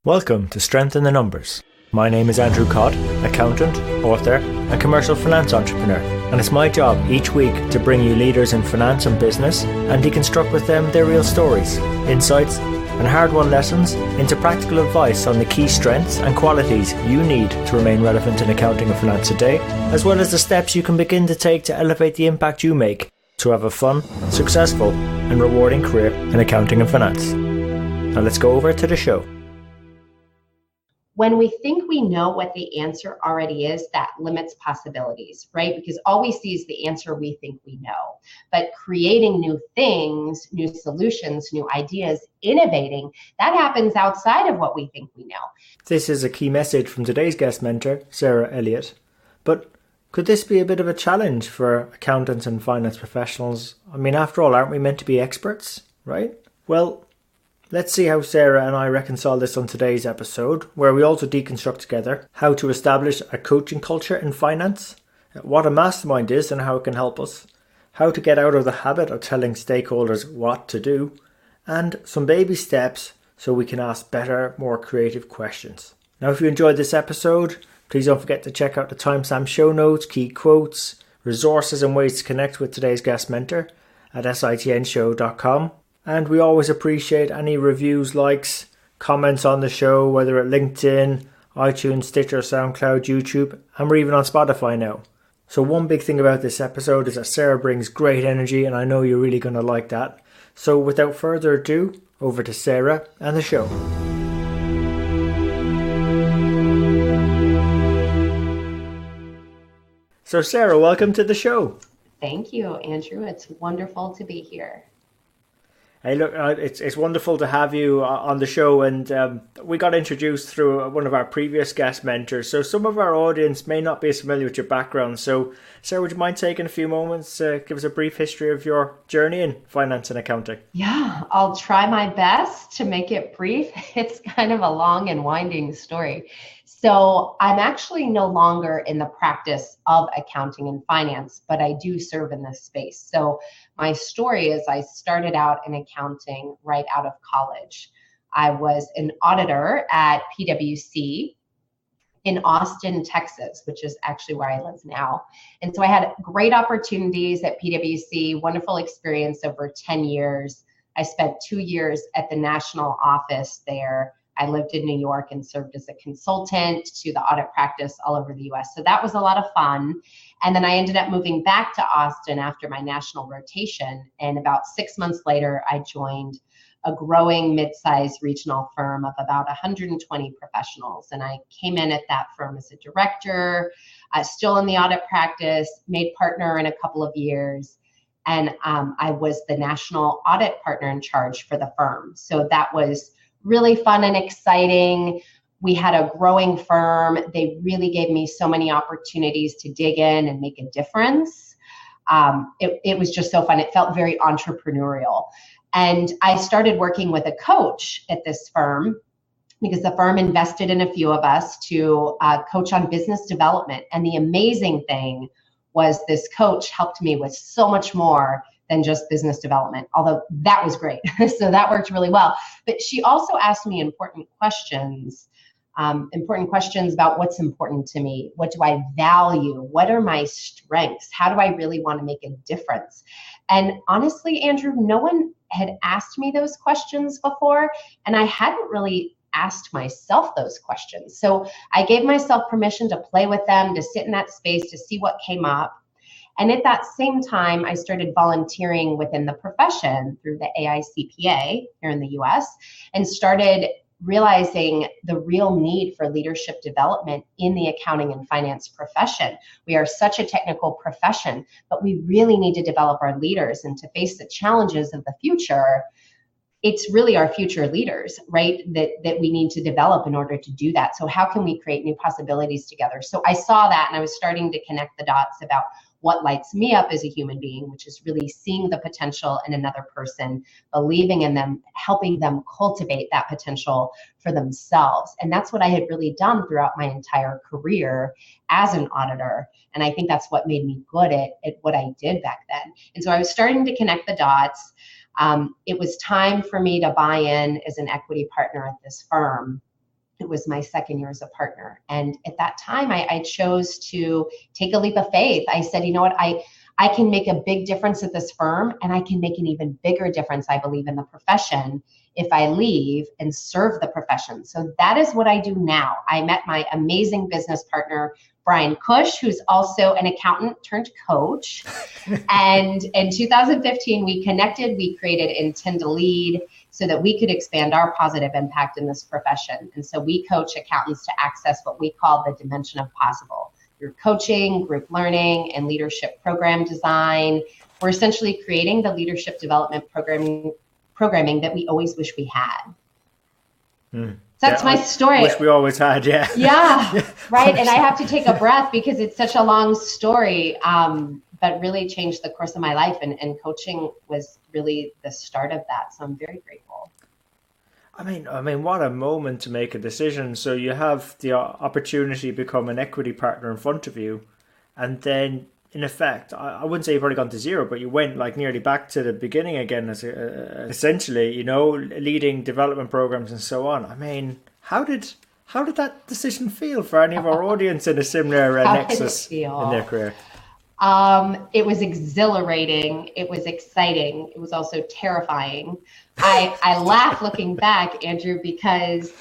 Welcome to Strength in the Numbers. My name is Andrew Codd, accountant, author, and commercial finance entrepreneur, and it's my job each week to bring you leaders in finance and business and deconstruct with them their real stories, insights, and hard-won lessons into practical advice on the key strengths and qualities you need to remain relevant in accounting and finance today, as well as the steps you can begin to take to elevate the impact you make to have a fun, successful, and rewarding career in accounting and finance. Now let's go over to the show. When we think we know what the answer already is, that limits possibilities, right? Because all we see is the answer we think we know. But creating new things, new solutions, new ideas, innovating, that happens outside of what we think we know. This is a key message from today's guest mentor, Sarah Elliott. But could this be a bit of a challenge for accountants and finance professionals? I mean, after all, aren't we meant to be experts, right? Well, let's see how Sarah and I reconcile this on today's episode, where we also deconstruct together how to establish a coaching culture in finance, what a mastermind is and how it can help us, how to get out of the habit of telling stakeholders what to do, and some baby steps so we can ask better, more creative questions. Now, if you enjoyed this episode, please don't forget to check out the timestamp show notes, key quotes, resources and ways to connect with today's guest mentor at SITNshow.com. And we always appreciate any reviews, likes, comments on the show, whether at LinkedIn, iTunes, Stitcher, SoundCloud, YouTube, and we're even on Spotify now. So one big thing about this episode is that Sarah brings great energy, and I know you're really going to like that. So without further ado, over to Sarah and the show. So Sarah, welcome to the show. Thank you, Andrew. It's wonderful to be here. Hey, look, it's wonderful to have you on the show, and we got introduced through one of our previous guest mentors. So some of our audience may not be as familiar with your background. So, Sarah, would you mind taking a few moments to give us a brief history of your journey in finance and accounting? Yeah, I'll try my best to make it brief. It's kind of a long and winding story. So I'm actually no longer in the practice of accounting and finance, but I do serve in this space. So my story is I started out in accounting right out of college. I was an auditor at PwC in Austin, Texas, which is actually where I live now. And so I had great opportunities at PwC, wonderful experience over 10 years. I spent 2 years at the national office there. I lived in New York and served as a consultant to the audit practice all over the US. So that was a lot of fun. And then I ended up moving back to Austin after my national rotation. And about 6 months later, I joined a growing mid-sized regional firm of about 120 professionals. And I came in at that firm as a director, still in the audit practice, made partner in a couple of years. And I was the national audit partner in charge for the firm. So that was really fun and exciting. We had a growing firm. They really gave me so many opportunities to dig in and make a difference. It was just so fun. It felt very entrepreneurial. And I started working with a coach at this firm because the firm invested in a few of us to coach on business development. And the amazing thing was this coach helped me with so much more than just business development, although that was great. So that worked really well. But she also asked me important questions about what's important to me. What do I value? What are my strengths? How do I really want to make a difference? And honestly, Andrew, no one had asked me those questions before, and I hadn't really asked myself those questions. So I gave myself permission to play with them, to sit in that space, to see what came up. And at that same time, I started volunteering within the profession through the AICPA here in the US and started realizing the real need for leadership development in the accounting and finance profession. We are such a technical profession, but we really need to develop our leaders and to face the challenges of the future. It's really our future leaders, right, that we need to develop in order to do that. So how can we create new possibilities together? So I saw that and I was starting to connect the dots about what lights me up as a human being, which is really seeing the potential in another person, believing in them, helping them cultivate that potential for themselves. And that's what I had really done throughout my entire career as an auditor. And I think that's what made me good at what I did back then. And so I was starting to connect the dots. It was time for me to buy in as an equity partner at this firm. was my second year as a partner. And at that time, I chose to take a leap of faith. I said, you know what, I can make a big difference at this firm, and I can make an even bigger difference, I believe, in the profession if I leave and serve the profession. So that is what I do now. I met my amazing business partner, Brian Cush, who's also an accountant turned coach. And in 2015, we connected, we created Intend to Lead so that we could expand our positive impact in this profession. And so we coach accountants to access what we call the dimension of possible. Through coaching, group learning, and leadership program design, we're essentially creating the leadership development programming that we always wish we had. So that's my story. Wish we always had, yeah. Yeah, right. And I have to take a breath because it's such a long story, but really changed the course of my life. And coaching was really the start of that. So I'm very grateful. I mean, what a moment to make a decision. So you have the opportunity to become an equity partner in front of you, and then in effect, I wouldn't say you've already gone to zero, but you went like nearly back to the beginning again, as essentially, you know, leading development programs and so on. I mean, how did that decision feel for any of our audience in a similar nexus in their career? It was exhilarating. It was exciting. It was also terrifying. I laugh looking back, Andrew, because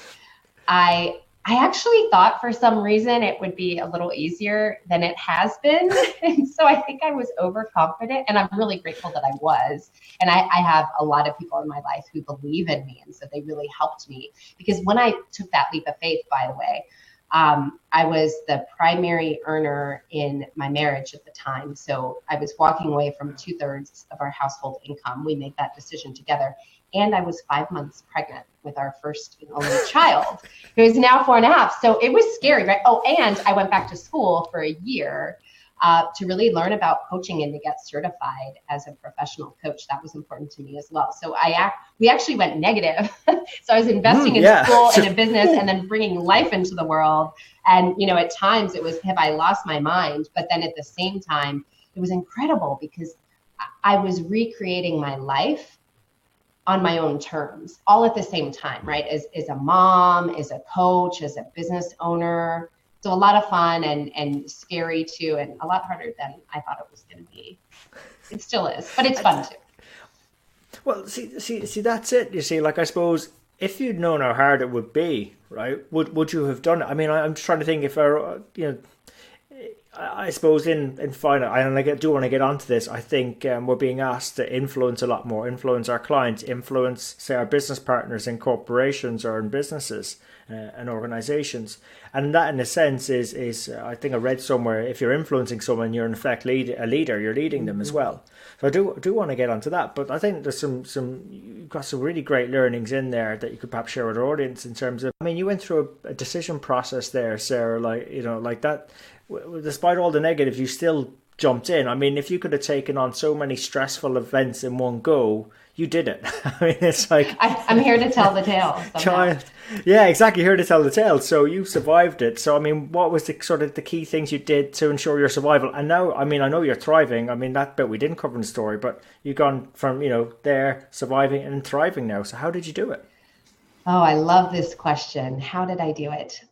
I actually thought for some reason it would be a little easier than it has been. And so I think I was overconfident, and I'm really grateful that I was. And I have a lot of people in my life who believe in me. And so they really helped me, because when I took that leap of faith, by the way, I was the primary earner in my marriage at the time. So I was walking away from 2/3 of our household income. We made that decision together. And I was 5 months pregnant with our first and only child, who is now 4.5. So it was scary, right? Oh, and I went back to school for a year to really learn about coaching and to get certified as a professional coach. That was important to me as well. So we actually went negative. So I was investing in school and a business and then bringing life into the world. And, you know, at times it was, have I lost my mind? But then at the same time, it was incredible because I was recreating my life on my own terms, all at the same time, right? As a mom, as a coach, as a business owner. So a lot of fun and scary too, and a lot harder than I thought it was going to be. It still is, but it's fun too. Well, see, that's it. You see, like, I suppose if you'd known how hard it would be, right, would you have done it? I mean, I'm just trying to think if I suppose in finance, I do want to get onto this. I think we're being asked to influence a lot more, influence our clients, influence, say, our business partners in corporations or in businesses and organizations. And that, in a sense, is I think I read somewhere, if you're influencing someone, you're in effect a leader. You're leading them as well. So I do want to get onto that. But I think there's you've got some really great learnings in there that you could perhaps share with our audience in terms of, I mean, you went through a decision process there, Sarah, like that. Despite all the negatives, you still jumped in. I mean, if you could have taken on so many stressful events in one go, you did it. I mean, it's like... I'm here to tell the tale. Yeah, exactly. Here to tell the tale. So you survived it. So, I mean, what was the key things you did to ensure your survival? And now, I mean, I know you're thriving. I mean, that bit we didn't cover in the story, but you've gone from, there, surviving and thriving now. So how did you do it? Oh, I love this question. How did I do it?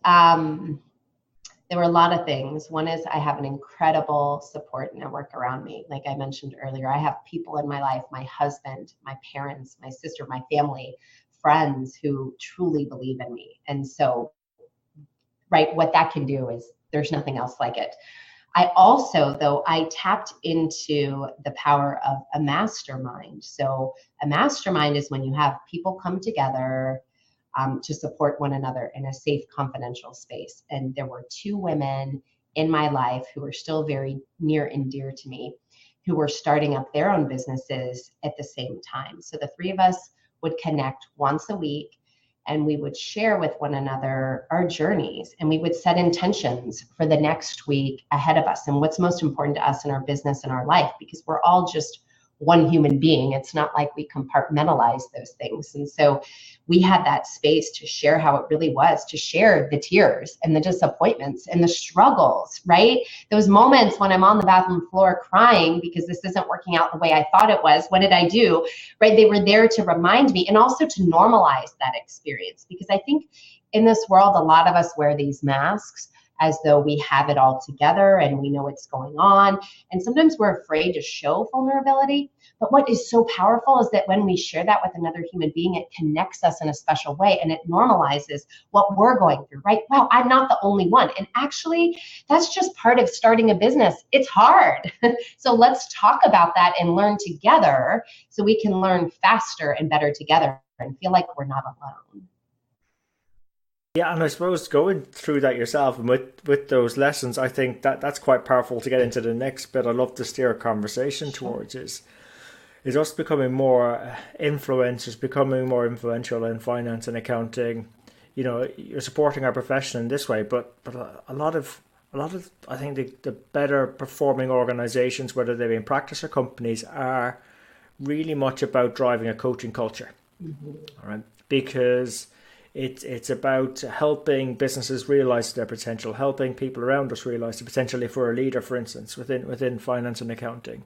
There were a lot of things. One is I have an incredible support network around me. Like I mentioned earlier, I have people in my life, my husband, my parents, my sister, my family, friends who truly believe in me. And so, right, what that can do is there's nothing else like it. I also, though, I tapped into the power of a mastermind. So a mastermind is when you have people come together to support one another in a safe, confidential space. And there were 2 women in my life who were still very near and dear to me, who were starting up their own businesses at the same time. So the 3 of us would connect once a week, and we would share with one another our journeys, and we would set intentions for the next week ahead of us and what's most important to us in our business and our life, because we're all just one human being. It's not like we compartmentalize those things. And so we had that space to share how it really was, to share the tears and the disappointments and the struggles, right? Those moments when I'm on the bathroom floor crying because this isn't working out the way I thought it was. What did I do? Right? They were there to remind me and also to normalize that experience, because I think in this world, a lot of us wear these masks as though we have it all together and we know what's going on. And sometimes we're afraid to show vulnerability. But what is so powerful is that when we share that with another human being, it connects us in a special way and it normalizes what we're going through, right? Wow, I'm not the only one. And actually, that's just part of starting a business. It's hard. So let's talk about that and learn together so we can learn faster and better together and feel like we're not alone. Yeah, and I suppose going through that yourself and with those lessons, I think that's quite powerful to get into the next bit. I'd love to steer a conversation towards is us becoming more influencers, becoming more influential in finance and accounting. You know, you're supporting our profession in this way, but a lot of I think the better performing organizations, whether they be in practice or companies, are really much about driving a coaching culture. Mm-hmm. All right, because it's about helping businesses realize their potential, helping people around us realize the potential. If we're a leader, for instance, within finance and accounting,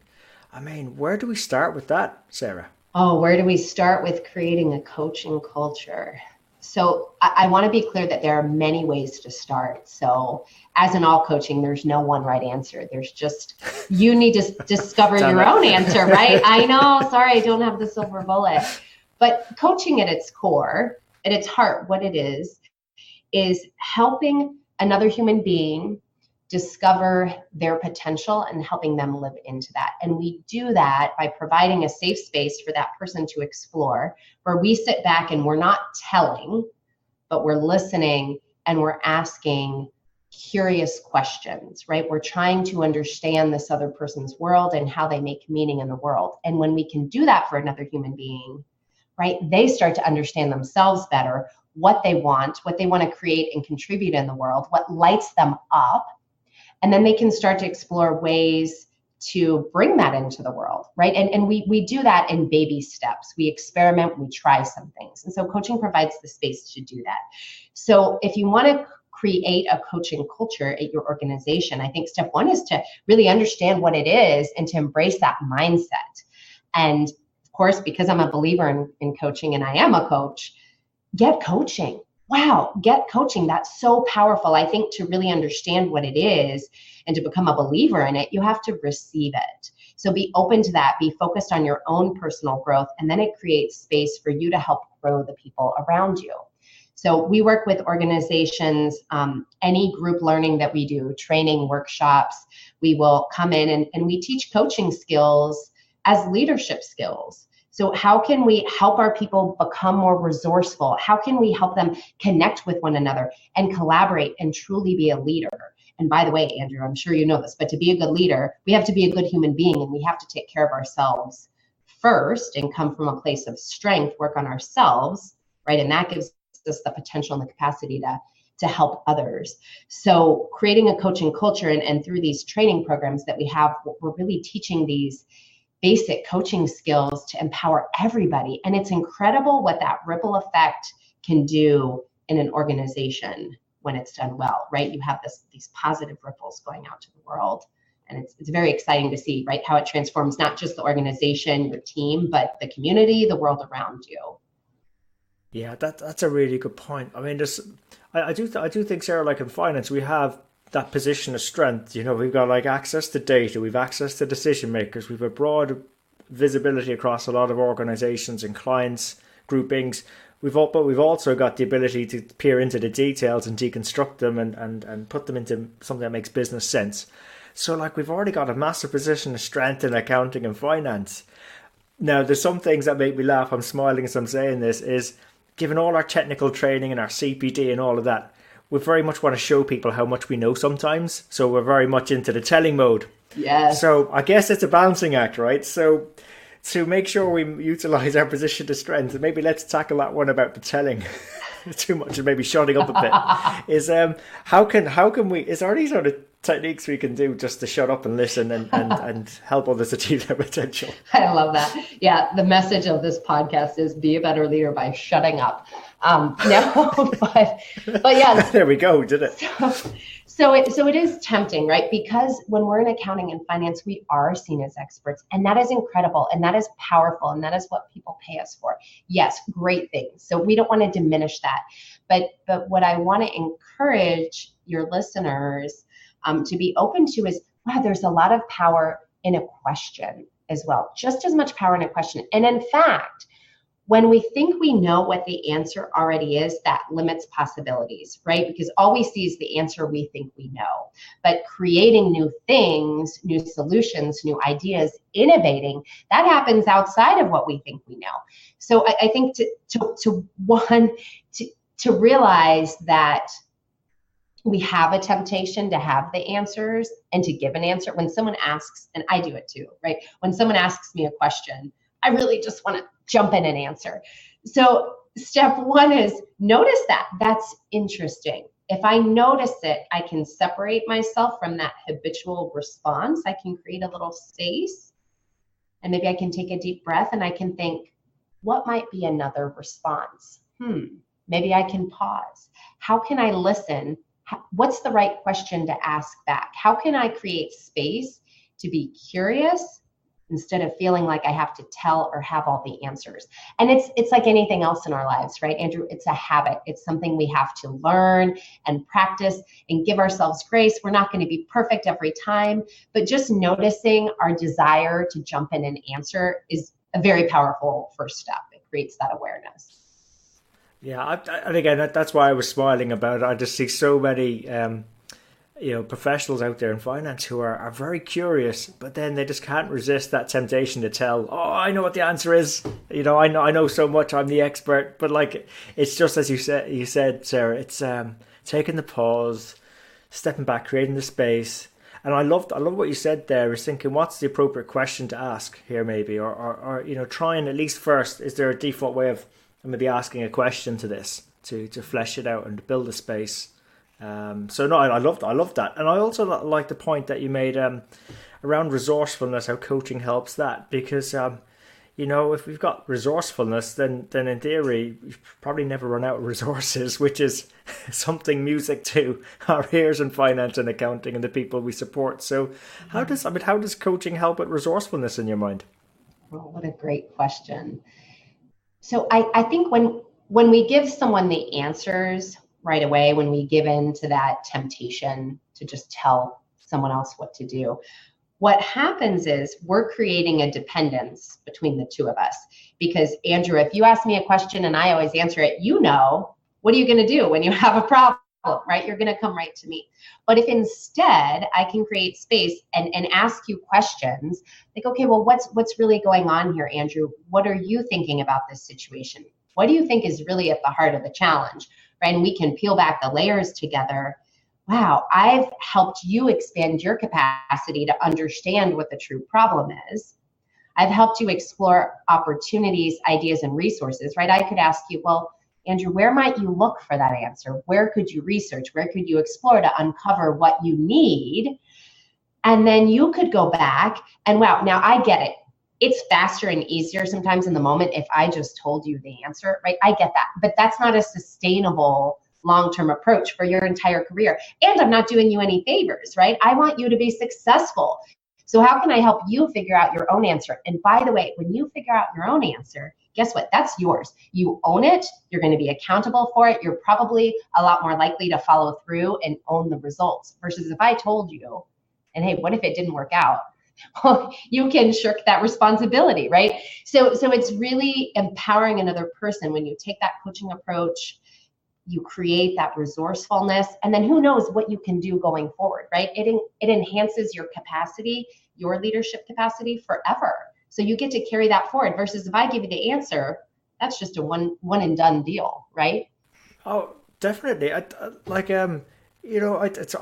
I mean, where do we start with that, Sarah? Oh, where do we start with creating a coaching culture? So I want to be clear that there are many ways to start. So as in all coaching, there's no one right answer. There's just, you need to discover your own answer, right? I know, sorry, I don't have the silver bullet. But coaching at its core, at its heart, what it is helping another human being discover their potential and helping them live into that. And we do that by providing a safe space for that person to explore, where we sit back and we're not telling, but we're listening and we're asking curious questions, right? We're trying to understand this other person's world and how they make meaning in the world. And when we can do that for another human being, right, they start to understand themselves better, what they want to create and contribute in the world, what lights them up. And then they can start to explore ways to bring that into the world, right? And we do that in baby steps. We experiment, we try some things. And so coaching provides the space to do that. So if you want to create a coaching culture at your organization, I think step one is to really understand what it is and to embrace that mindset. And of course, because I'm a believer in coaching and I am a coach, get coaching. Wow, get coaching. That's so powerful. I think to really understand what it is and to become a believer in it, you have to receive it. So be open to that, be focused on your own personal growth, and then it creates space for you to help grow the people around you. So we work with organizations, any group learning that we do, training, workshops, we will come in and we teach coaching skills as leadership skills. So how can we help our people become more resourceful? How can we help them connect with one another and collaborate and truly be a leader? And by the way, Andrew, I'm sure you know this, but to be a good leader, we have to be a good human being and we have to take care of ourselves first and come from a place of strength, work on ourselves, right? And that gives us the potential and the capacity to help others. So creating a coaching culture and through these training programs that we have, we're really teaching these basic coaching skills to empower everybody. And it's incredible what that ripple effect can do in an organization when it's done well, right? You have these positive ripples going out to the world. And it's very exciting to see, right, how it transforms not just the organization, your team, but the community, the world around you. Yeah, that's a really good point. I mean, I do think, Sarah, like in finance, we have that position of strength. You know, we've got like access to data, we've access to decision makers, we've a broad visibility across a lot of organizations and clients groupings. But we've also got the ability to peer into the details and deconstruct them and put them into something that makes business sense. So like we've already got a massive position of strength in accounting and finance. Now there's some things that make me laugh. I'm smiling as I'm saying this, is given all our technical training and our CPD and all of that, we very much want to show people how much we know sometimes. So we're very much into the telling mode. Yes. So I guess it's a balancing act, right? So to make sure we utilize our position of strength, and maybe let's tackle that one about the telling too much and maybe shutting up a bit, is how can we, is there any sort of techniques we can do just to shut up and listen and help others achieve their potential? I love that. Yeah, the message of this podcast is be a better leader by shutting up. No, but yes. There we go, did it? So it is tempting, right? Because when we're in accounting and finance, we are seen as experts, and that is incredible, and that is powerful, and that is what people pay us for. Yes, great things. So we don't want to diminish that, but what I want to encourage your listeners to be open to is, wow, there's a lot of power in a question as well, just as much power in a question. And in fact, when we think we know what the answer already is, that limits possibilities, right? Because all we see is the answer we think we know. But creating new things, new solutions, new ideas, innovating, that happens outside of what we think we know. So I think to realize that we have a temptation to have the answers and to give an answer when someone asks, and I do it too, right? When someone asks me a question, I really just want to jump in and answer. So step one is notice that. That's interesting. If I notice it, I can separate myself from that habitual response. I can create a little space, and maybe I can take a deep breath and I can think, what might be another response? Maybe I can pause. How can I listen? What's the right question to ask back? How can I create space to be curious instead of feeling like I have to tell or have all the answers? And it's like anything else in our lives, right, Andrew? It's a habit. It's something we have to learn and practice and give ourselves grace. We're not going to be perfect every time, but just noticing our desire to jump in and answer is a very powerful first step. It creates that awareness. Yeah, and again, that's why I was smiling about it. I just see so many professionals out there in finance who are very curious, but then they just can't resist that temptation to tell, oh, I know what the answer is. I know so much, I'm the expert. But like, it's just as you said, Sarah, it's taking the pause, stepping back, creating the space. And I love what you said there, is thinking, what's the appropriate question to ask here maybe, or trying at least first, is there a default way of maybe asking a question to this to flesh it out and to build a space. So no, I love that, and I also like the point that you made around resourcefulness, how coaching helps that, because if we've got resourcefulness, then in theory we probably never run out of resources, which is something music to our ears in finance and accounting and the people we support. So how does coaching help with resourcefulness in your mind? Well, what a great question. So I think when we give someone the answers right away, when we give in to that temptation to just tell someone else what to do, what happens is we're creating a dependence between the two of us. Because Andrew, if you ask me a question and I always answer it, what are you going to do when you have a problem, right? You're going to come right to me. But if instead I can create space and ask you questions like, okay, well, what's really going on here, Andrew? What are you thinking about this situation? What do you think is really at the heart of the challenge, right? And we can peel back the layers together. Wow, I've helped you expand your capacity to understand what the true problem is. I've helped you explore opportunities, ideas, and resources, right? I could ask you, well, Andrew, where might you look for that answer? Where could you research? Where could you explore to uncover what you need? And then you could go back and, wow, now I get it. It's faster and easier sometimes in the moment if I just told you the answer, right? I get that. But that's not a sustainable long-term approach for your entire career. And I'm not doing you any favors, right? I want you to be successful. So how can I help you figure out your own answer? And by the way, when you figure out your own answer, guess what? That's yours. You own it. You're going to be accountable for it. You're probably a lot more likely to follow through and own the results versus if I told you, and hey, what if it didn't work out? Well, you can shirk that responsibility, right? So it's really empowering another person when you take that coaching approach. You create that resourcefulness, and then who knows what you can do going forward, right? It enhances your capacity, your leadership capacity forever. So you get to carry that forward versus if I give you the answer, that's just a one and done deal, right? Oh, definitely. I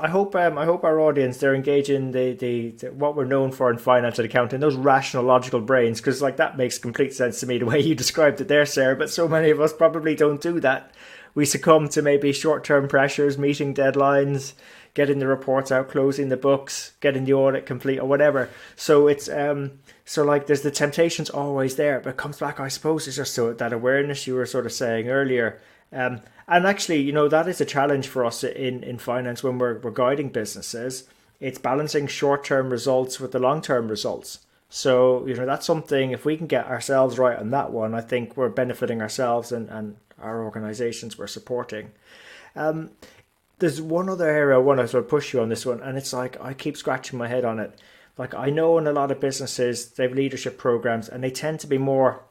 hope our audience, they're engaging the what we're known for in finance and accounting, those rational, logical brains, because like that makes complete sense to me the way you described it there, Sarah. But so many of us probably don't do that. We succumb to maybe short-term pressures, meeting deadlines, getting the reports out, closing the books, getting the audit complete, or whatever. So it's there's the temptation's always there, but it comes back, I suppose, it's just so that awareness you were sort of saying earlier. And actually, that is a challenge for us in finance when we're guiding businesses. It's balancing short-term results with the long-term results. So, that's something, if we can get ourselves right on that one, I think we're benefiting ourselves and our organizations we're supporting. There's one other area I want to sort of push you on this one, and it's like I keep scratching my head on it. Like, I know in a lot of businesses, they have leadership programs, and they tend to be more,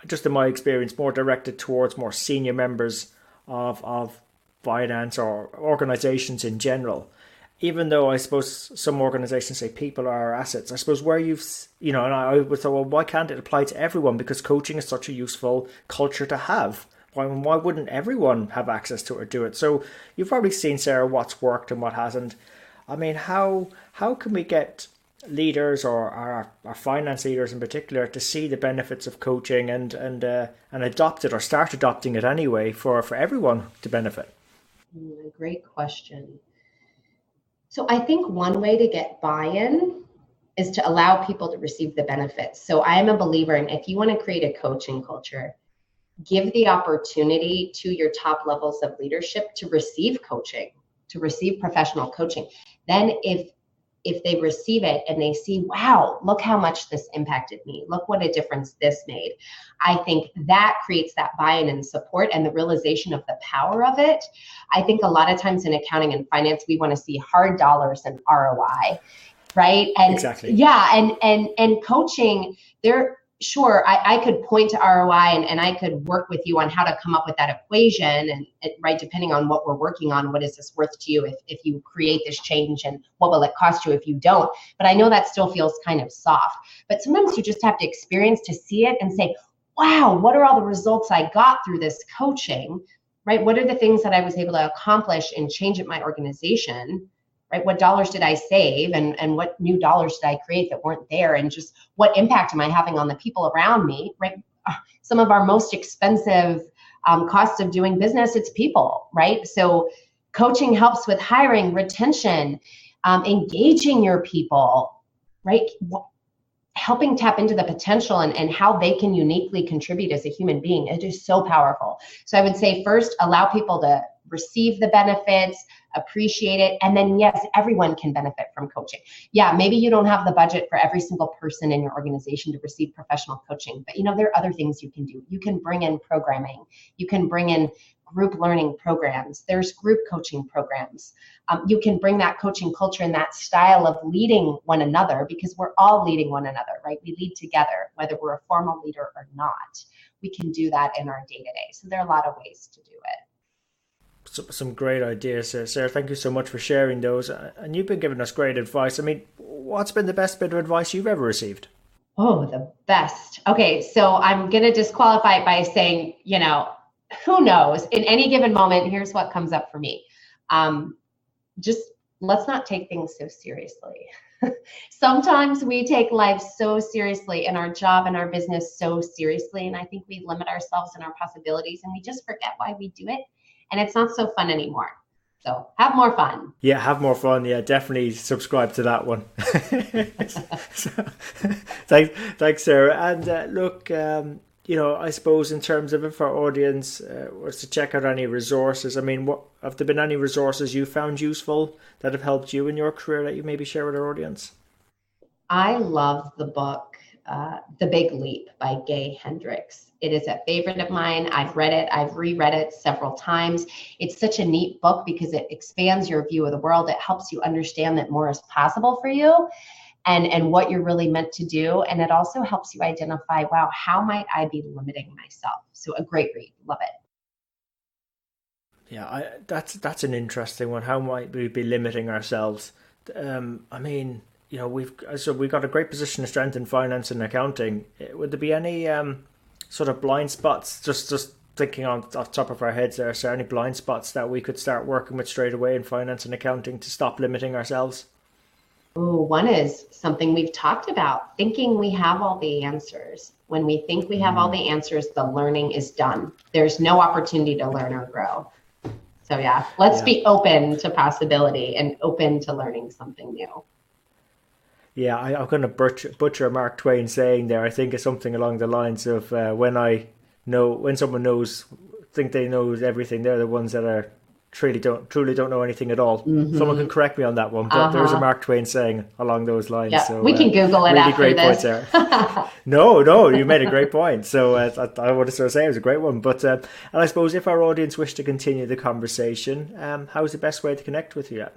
just in my experience, more directed towards more senior members of finance or organizations in general. Even though I suppose some organizations say people are our assets, I suppose where and I would say, well, why can't it apply to everyone? Because coaching is such a useful culture to have. Why wouldn't everyone have access to it or do it? So you've probably seen, Sarah, what's worked and what hasn't. I mean, how can we get leaders or our finance leaders in particular to see the benefits of coaching and adopt it or start adopting it anyway for everyone to benefit? Great question. So I think one way to get buy-in is to allow people to receive the benefits. So I am a believer in, if you want to create a coaching culture, give the opportunity to your top levels of leadership to receive coaching, to receive professional coaching. Then if they receive it and they see, wow, look how much this impacted me, look what a difference this made, I think that creates that buy-in and support and the realization of the power of it. I think a lot of times in accounting and finance, we want to see hard dollars and ROI, right? And exactly. Yeah, and coaching, sure, I could point to ROI and I could work with you on how to come up with that equation and right, depending on what we're working on, what is this worth to you if you create this change, and what will it cost you if you don't? But I know that still feels kind of soft. But sometimes you just have to experience to see it and say, wow, what are all the results I got through this coaching, right? What are the things that I was able to accomplish and change at my organization? Right? What dollars did I save and what new dollars did I create that weren't there? And just what impact am I having on the people around me, right? Some of our most expensive costs of doing business, it's people, right? So coaching helps with hiring, retention, engaging your people, right? Helping tap into the potential and how they can uniquely contribute as a human being. It is so powerful. So I would say first, allow people to receive the benefits, appreciate it. And then yes, everyone can benefit from coaching. Yeah, maybe you don't have the budget for every single person in your organization to receive professional coaching, but there are other things you can do. You can bring in programming. You can bring in group learning programs. There's group coaching programs. You can bring that coaching culture and that style of leading one another, because we're all leading one another, right? We lead together, whether we're a formal leader or not. We can do that in our day-to-day. So there are a lot of ways to do it. Some great ideas, Sarah. Thank you so much for sharing those. And you've been giving us great advice. I mean, what's been the best bit of advice you've ever received? Oh, the best. Okay, so I'm going to disqualify it by saying, who knows? In any given moment, here's what comes up for me. Just let's not take things so seriously. Sometimes we take life so seriously and our job and our business so seriously. And I think we limit ourselves and our possibilities and we just forget why we do it. And it's not so fun anymore. So have more fun. Yeah, have more fun. Yeah, definitely subscribe to that one. Thanks, Sarah. And look, I suppose in terms of if our audience was to check out any resources, I mean, have there been any resources you found useful that have helped you in your career that you maybe share with our audience? I love the book, The Big Leap by Gay Hendricks. It is a favorite of mine. I've read it. I've reread it several times. It's such a neat book because it expands your view of the world. It helps you understand that more is possible for you and what you're really meant to do. And it also helps you identify, wow, how might I be limiting myself? So a great read. Love it. Yeah, that's an interesting one. How might we be limiting ourselves? I mean, we've got a great position of strength in finance and accounting. Would there be any sort of blind spots? Just thinking off top of our heads, there any blind spots that we could start working with straight away in finance and accounting to stop limiting ourselves? Oh, one is something we've talked about, thinking we have all the answers. When we think we have all the answers, the learning is done. There's no opportunity to learn or grow. So yeah, let's be open to possibility and open to learning something new. Yeah, I'm going to butcher Mark Twain saying there. I think it's something along the lines of when someone knows think they know everything. They're the ones that are truly don't know anything at all. Someone can correct me on that one, but there's a Mark Twain saying along those lines. Yeah, so we can Google it really after great this. Points there. No, you made a great point. So I want to sort of say it was a great one. But and I suppose if our audience wish to continue the conversation, how's the best way to connect with you at?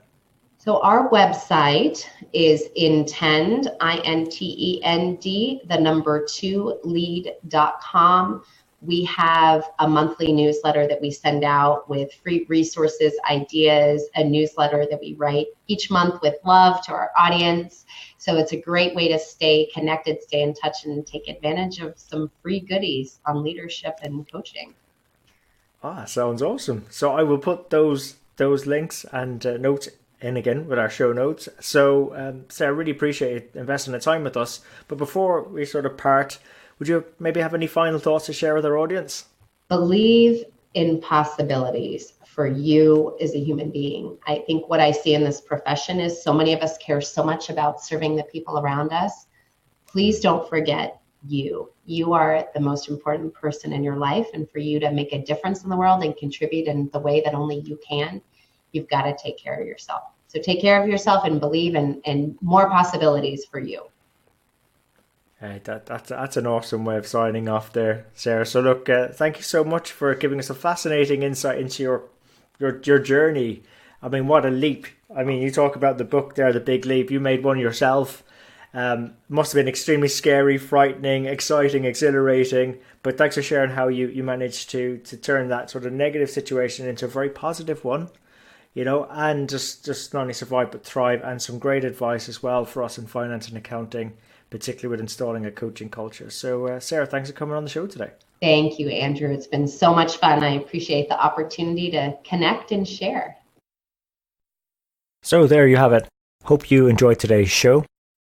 So our website is intend, INTEND, the number 2 lead.com. We have a monthly newsletter that we send out with free resources, ideas, a newsletter that we write each month with love to our audience. So it's a great way to stay connected, stay in touch, and take advantage of some free goodies on leadership and coaching. Sounds awesome. So I will put those links and notes in again with our show notes. So Sarah, really appreciate investing the time with us. But before we sort of part, would you maybe have any final thoughts to share with our audience? Believe in possibilities for you as a human being. I think what I see in this profession is so many of us care so much about serving the people around us. Please don't forget you. You are the most important person in your life, and for you to make a difference in the world and contribute in the way that only you can, you've got to take care of yourself. So take care of yourself and believe in more possibilities for you. Hey, that's an awesome way of signing off there, Sarah. So look, thank you so much for giving us a fascinating insight into your journey. I mean, what a leap. I mean, you talk about the book there, The Big Leap. You made one yourself. Must have been extremely scary, frightening, exciting, exhilarating. But thanks for sharing how you managed to turn that sort of negative situation into a very positive one. You know, and just not only survive but thrive, and some great advice as well for us in finance and accounting, particularly with installing a coaching culture. So Sarah, thanks for coming on the show today. Thank you, Andrew. It's been so much fun. I appreciate the opportunity to connect and share. So there you have it. Hope you enjoyed today's show.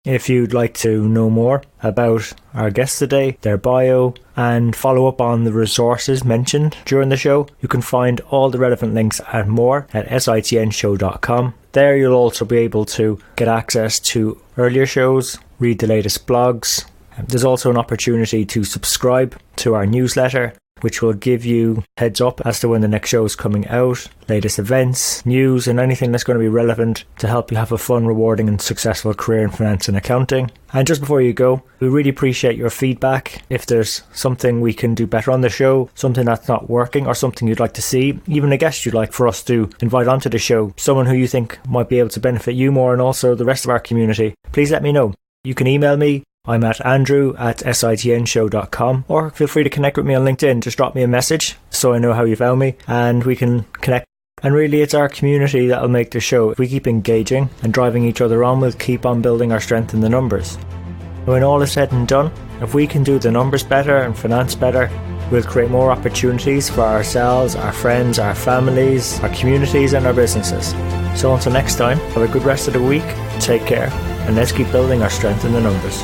If you'd like to know more about our guests today, their bio, and follow up on the resources mentioned during the show, you can find all the relevant links and more at sitnshow.com. There you'll also be able to get access to earlier shows, read the latest blogs. There's also an opportunity to subscribe to our newsletter, which will give you heads up as to when the next show is coming out, latest events, news, and anything that's going to be relevant to help you have a fun, rewarding, and successful career in finance and accounting. And just before you go, we really appreciate your feedback. If there's something we can do better on the show, something that's not working, or something you'd like to see, even a guest you'd like for us to invite onto the show, someone who you think might be able to benefit you more and also the rest of our community, please let me know. You can email me. I'm at andrew@sitnshow.com, or feel free to connect with me on LinkedIn. Just drop me a message so I know how you found me and we can connect. And really, it's our community that'll make the show. If we keep engaging and driving each other on, we'll keep on building our strength in the numbers. When all is said and done, if we can do the numbers better and finance better, we'll create more opportunities for ourselves, our friends, our families, our communities, and our businesses. So until next time, have a good rest of the week, take care, and let's keep building our strength in the numbers.